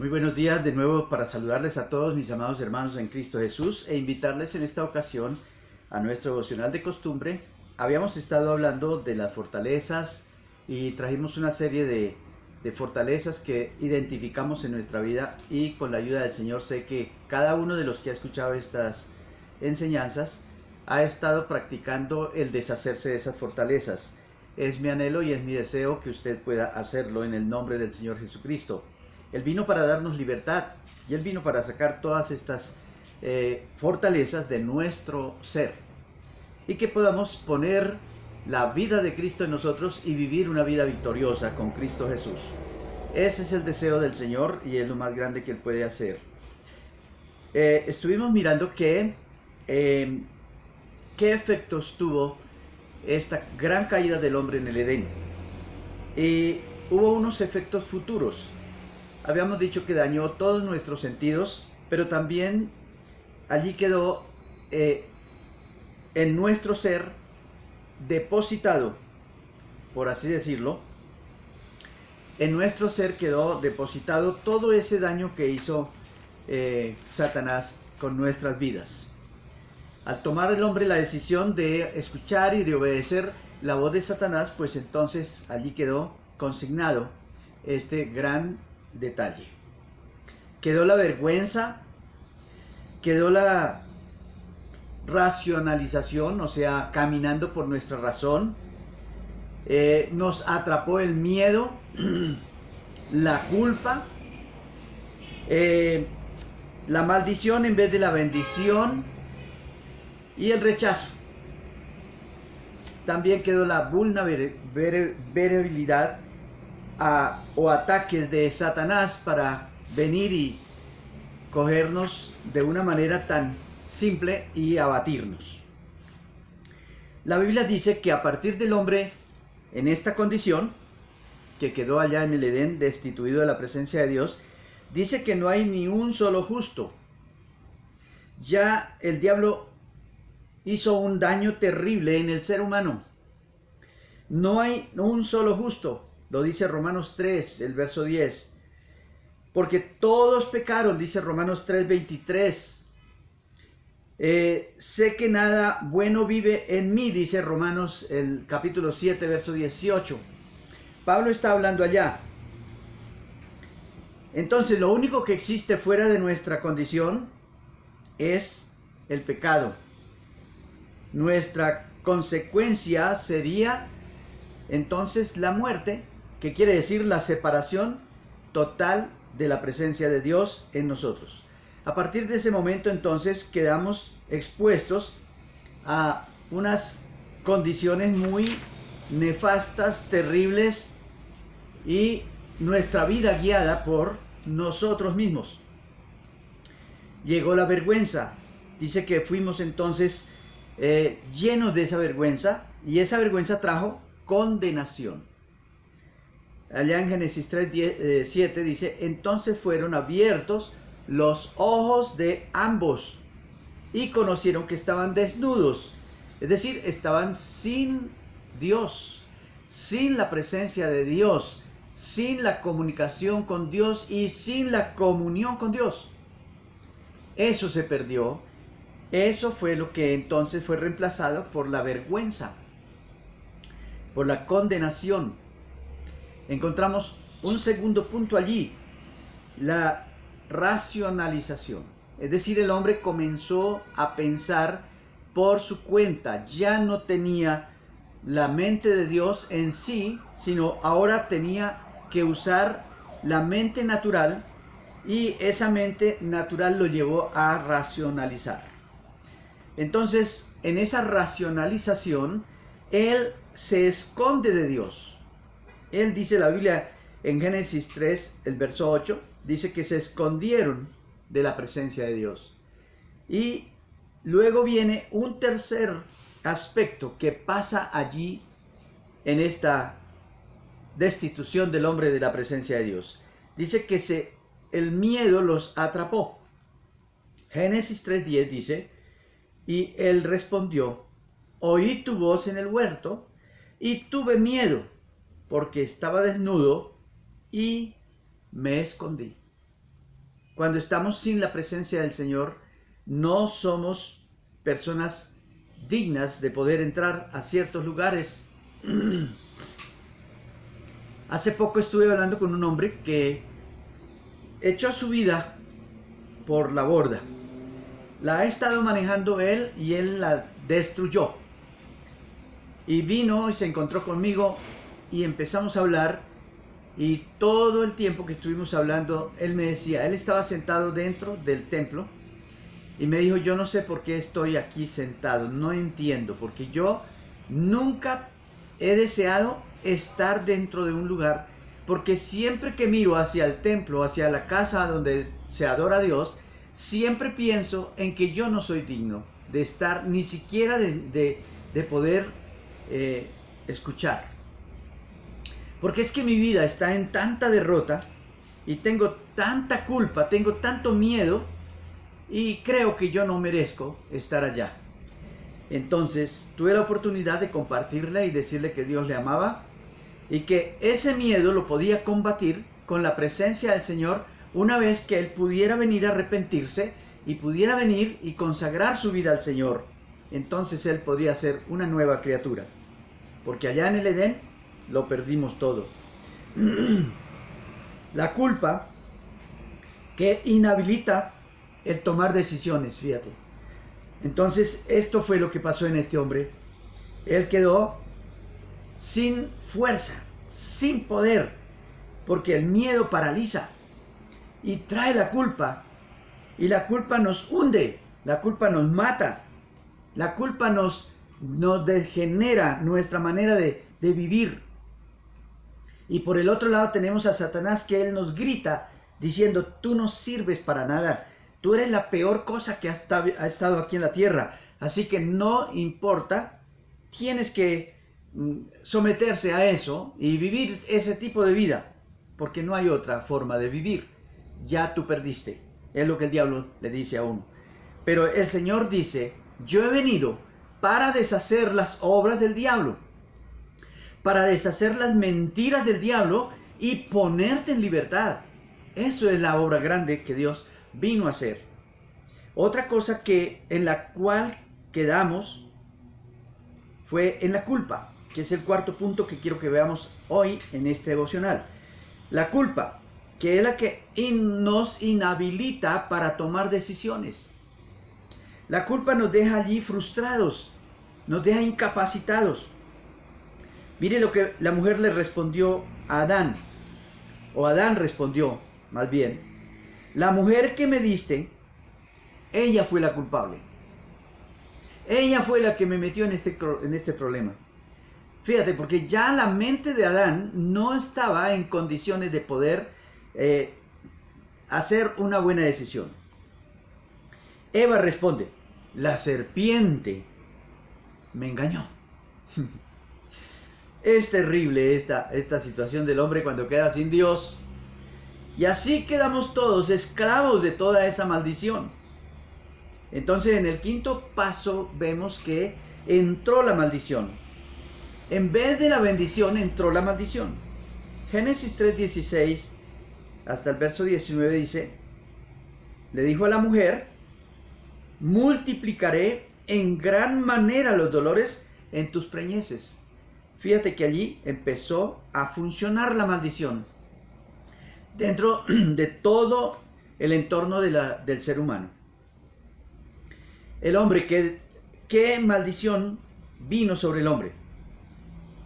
Muy buenos días de nuevo para saludarles a todos mis amados hermanos en Cristo Jesús e invitarles en esta ocasión a nuestro devocional de costumbre. Habíamos estado hablando de las fortalezas y trajimos una serie de fortalezas que identificamos en nuestra vida, y con la ayuda del Señor sé que cada uno de los que ha escuchado estas enseñanzas ha estado practicando el deshacerse de esas fortalezas. Es mi anhelo y es mi deseo que usted pueda hacerlo en el nombre del Señor Jesucristo. Él vino para darnos libertad y Él vino para sacar todas estas fortalezas de nuestro ser, y que podamos poner la vida de Cristo en nosotros y vivir una vida victoriosa con Cristo Jesús. Ese es el deseo del Señor y es lo más grande que Él puede hacer. Estuvimos mirando qué efectos tuvo esta gran caída del hombre en el Edén, y hubo unos efectos futuros. Habíamos dicho que dañó todos nuestros sentidos, pero también allí quedó en nuestro ser depositado, por así decirlo, en nuestro ser quedó depositado todo ese daño que hizo Satanás con nuestras vidas. Al tomar el hombre la decisión de escuchar y de obedecer la voz de Satanás, pues entonces allí quedó consignado este gran detalle. Quedó la vergüenza, quedó la racionalización, o sea, caminando por nuestra razón. Nos atrapó el miedo, la culpa, la maldición en vez de la bendición, y el rechazo. También quedó la vulnerabilidad o ataques de Satanás para venir y cogernos de una manera tan simple y abatirnos. La Biblia dice que a partir del hombre en esta condición, que quedó allá en el Edén destituido de la presencia de Dios, dice que no hay ni un solo justo. Ya el diablo hizo un daño terrible en el ser humano. No hay un solo justo. Lo dice Romanos 3, el verso 10. Porque todos pecaron, dice Romanos 3:23. Sé que nada bueno vive en mí, dice Romanos el capítulo 7, verso 18. Pablo está hablando allá. Entonces, lo único que existe fuera de nuestra condición es el pecado. Nuestra consecuencia sería entonces la muerte, que quiere decir la separación total de la presencia de Dios en nosotros. A partir de ese momento entonces quedamos expuestos a unas condiciones muy nefastas, terribles, y nuestra vida guiada por nosotros mismos. Llegó la vergüenza. Dice que fuimos entonces llenos de esa vergüenza, y esa vergüenza trajo condenación. Allá en Génesis 3:7 dice: entonces fueron abiertos los ojos de ambos y conocieron que estaban desnudos. Es decir, estaban sin Dios, sin la presencia de Dios, sin la comunicación con Dios y sin la comunión con Dios. Eso se perdió. Eso fue lo que entonces fue reemplazado por la vergüenza, por la condenación. Encontramos un segundo punto allí: la racionalización. Es decir, el hombre comenzó a pensar por su cuenta. Ya no tenía la mente de Dios en sí, sino ahora tenía que usar la mente natural, y esa mente natural lo llevó a racionalizar. Entonces, en esa racionalización, él se esconde de Dios. Él, dice la Biblia en Génesis 3, el verso 8, dice que se escondieron de la presencia de Dios. Y luego viene un tercer aspecto que pasa allí en esta destitución del hombre de la presencia de Dios. Dice que el miedo los atrapó. Génesis 3:10 dice: y él respondió: oí tu voz en el huerto y tuve miedo, porque estaba desnudo y me escondí. cuando estamos sin la presencia del Señor, no somos personas dignas de poder entrar a ciertos lugares. Hace poco estuve hablando con un hombre que echó su vida por la borda. La ha estado manejando él y él la destruyó. Y vino y se encontró conmigo y empezamos a hablar. Y todo el tiempo que estuvimos hablando, él me decía, él estaba sentado dentro del templo y me dijo, yo no sé por qué estoy aquí sentado, no entiendo, porque yo nunca he deseado estar dentro de un lugar, porque siempre que miro hacia el templo, hacia la casa donde se adora a Dios, siempre pienso en que yo no soy digno de estar, ni siquiera de poder escuchar. Porque es que mi vida está en tanta derrota y tengo tanta culpa, tengo tanto miedo y creo que yo no merezco estar allá. Entonces tuve la oportunidad de compartirle y decirle que Dios le amaba y que ese miedo lo podía combatir con la presencia del Señor una vez que él pudiera venir a arrepentirse y pudiera venir y consagrar su vida al Señor. Entonces él podría ser una nueva criatura. Porque allá en el Edén lo perdimos todo. La culpa que inhabilita el tomar decisiones, fíjate. Entonces, esto fue lo que pasó en este hombre. Él quedó sin fuerza, sin poder, porque el miedo paraliza y trae la culpa. Y la culpa nos hunde, la culpa nos mata, la culpa nos degenera nuestra manera de vivir. Y por el otro lado tenemos a Satanás, que él nos grita diciendo, tú no sirves para nada, tú eres la peor cosa que ha estado aquí en la tierra, así que no importa, tienes que someterse a eso y vivir ese tipo de vida, porque no hay otra forma de vivir, ya tú perdiste, es lo que el diablo le dice a uno. Pero el Señor dice, yo he venido para deshacer las obras del diablo, para deshacer las mentiras del diablo y ponerte en libertad. Eso es la obra grande que Dios vino a hacer. Otra cosa en la cual quedamos fue en la culpa, que es el cuarto punto que quiero que veamos hoy en este devocional. La culpa, que es la que nos inhabilita para tomar decisiones. La culpa nos deja allí frustrados, nos deja incapacitados. Mire lo que la mujer le respondió a Adán, o Adán respondió, más bien, la mujer que me diste, ella fue la culpable. Ella fue la que me metió en este problema. Fíjate, porque ya la mente de Adán no estaba en condiciones de poder hacer una buena decisión. Eva responde, la serpiente me engañó. Es terrible esta situación del hombre cuando queda sin Dios. Y así quedamos todos esclavos de toda esa maldición. Entonces en el quinto paso vemos que entró la maldición. En vez de la bendición entró la maldición. Génesis 3:16 hasta el verso 19 dice, le dijo a la mujer, multiplicaré en gran manera los dolores en tus preñeces. Fíjate que allí empezó a funcionar la maldición dentro de todo el entorno del ser humano. El hombre, ¿qué maldición vino sobre el hombre?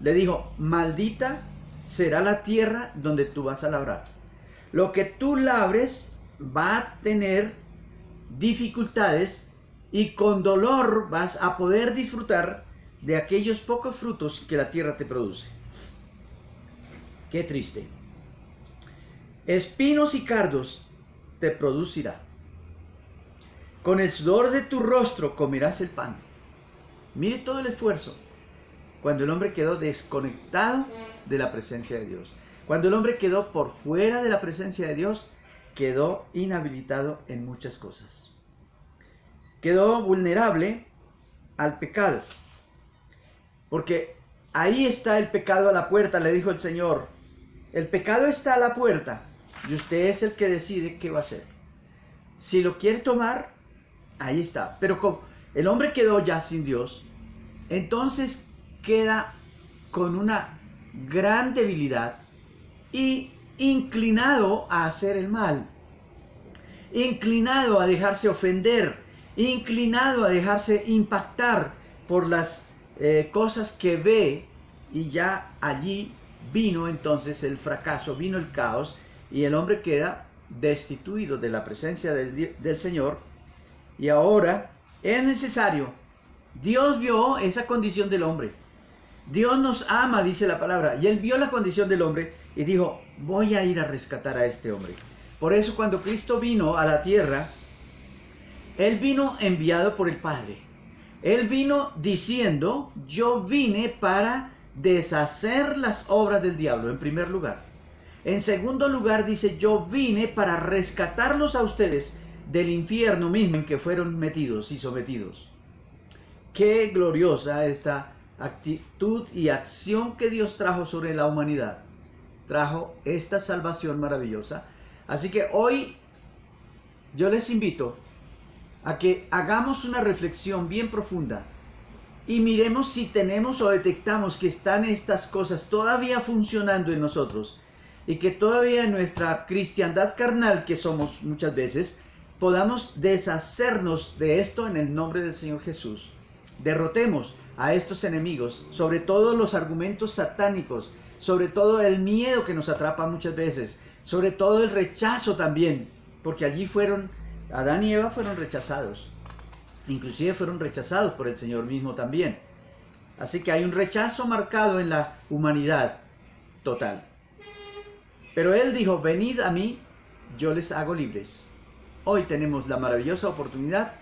Le dijo, maldita será la tierra donde tú vas a labrar. Lo que tú labres va a tener dificultades y con dolor vas a poder disfrutar de aquellos pocos frutos que la tierra te produce. Qué triste. Espinos y cardos te producirá. Con el sudor de tu rostro comerás el pan. Mire todo el esfuerzo. Cuando el hombre quedó desconectado de la presencia de Dios. Cuando el hombre quedó por fuera de la presencia de Dios, quedó inhabilitado en muchas cosas. Quedó vulnerable al pecado. Porque ahí está el pecado a la puerta, le dijo el Señor. El pecado está a la puerta y usted es el que decide qué va a hacer. Si lo quiere tomar, ahí está. Pero como el hombre quedó ya sin Dios, entonces queda con una gran debilidad y inclinado a hacer el mal, inclinado a dejarse ofender, inclinado a dejarse impactar por las cosas que ve, y ya allí vino entonces el fracaso, vino el caos, y el hombre queda destituido de la presencia del Señor. Y ahora es necesario, Dios vio esa condición del hombre, Dios nos ama, dice la palabra, y Él vio la condición del hombre y dijo, voy a ir a rescatar a este hombre. Por eso cuando Cristo vino a la tierra, Él vino enviado por el Padre. Él vino diciendo, yo vine para deshacer las obras del diablo, en primer lugar. En segundo lugar dice, yo vine para rescatarlos a ustedes del infierno mismo en que fueron metidos y sometidos. Qué gloriosa esta actitud y acción que Dios trajo sobre la humanidad. Trajo esta salvación maravillosa. Así que hoy yo les invito a que hagamos una reflexión bien profunda y miremos si tenemos o detectamos que están estas cosas todavía funcionando en nosotros y que todavía en nuestra cristiandad carnal que somos muchas veces podamos deshacernos de esto en el nombre del Señor Jesús. Derrotemos a estos enemigos, sobre todo los argumentos satánicos, sobre todo el miedo que nos atrapa muchas veces, sobre todo el rechazo también, porque allí Adán y Eva fueron rechazados, inclusive fueron rechazados por el Señor mismo también. Así que hay un rechazo marcado en la humanidad total. Pero Él dijo, venid a mí, yo les hago libres. Hoy tenemos la maravillosa oportunidad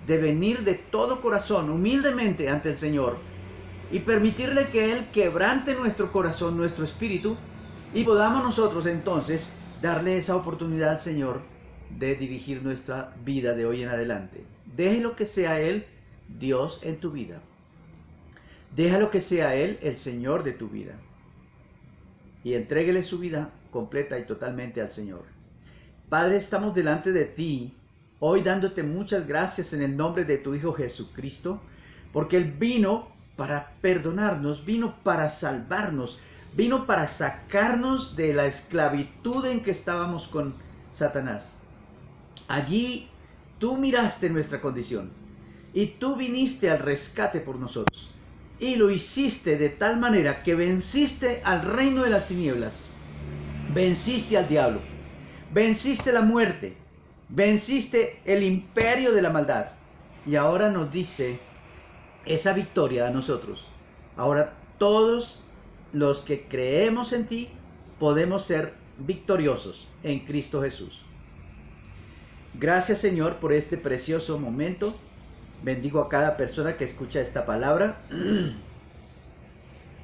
de venir de todo corazón, humildemente ante el Señor, y permitirle que Él quebrante nuestro corazón, nuestro espíritu, y podamos nosotros entonces darle esa oportunidad al Señor de dirigir nuestra vida de hoy en adelante. Déjelo que sea Él Dios en tu vida. Déjalo que sea Él el Señor de tu vida. Y entréguele su vida completa y totalmente al Señor. Padre, estamos delante de ti hoy dándote muchas gracias en el nombre de tu Hijo Jesucristo, porque Él vino para perdonarnos, vino para salvarnos, vino para sacarnos de la esclavitud en que estábamos con Satanás. Allí tú miraste nuestra condición y tú viniste al rescate por nosotros. Y lo hiciste de tal manera que venciste al reino de las tinieblas, venciste al diablo, venciste la muerte, venciste el imperio de la maldad y ahora nos diste esa victoria a nosotros. Ahora todos los que creemos en ti podemos ser victoriosos en Cristo Jesús. Gracias, Señor, por este precioso momento. Bendigo a cada persona que escucha esta palabra. En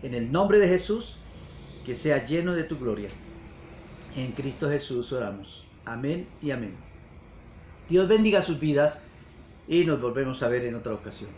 el nombre de Jesús, que sea lleno de tu gloria. En Cristo Jesús oramos. Amén y amén. Dios bendiga sus vidas y nos volvemos a ver en otra ocasión.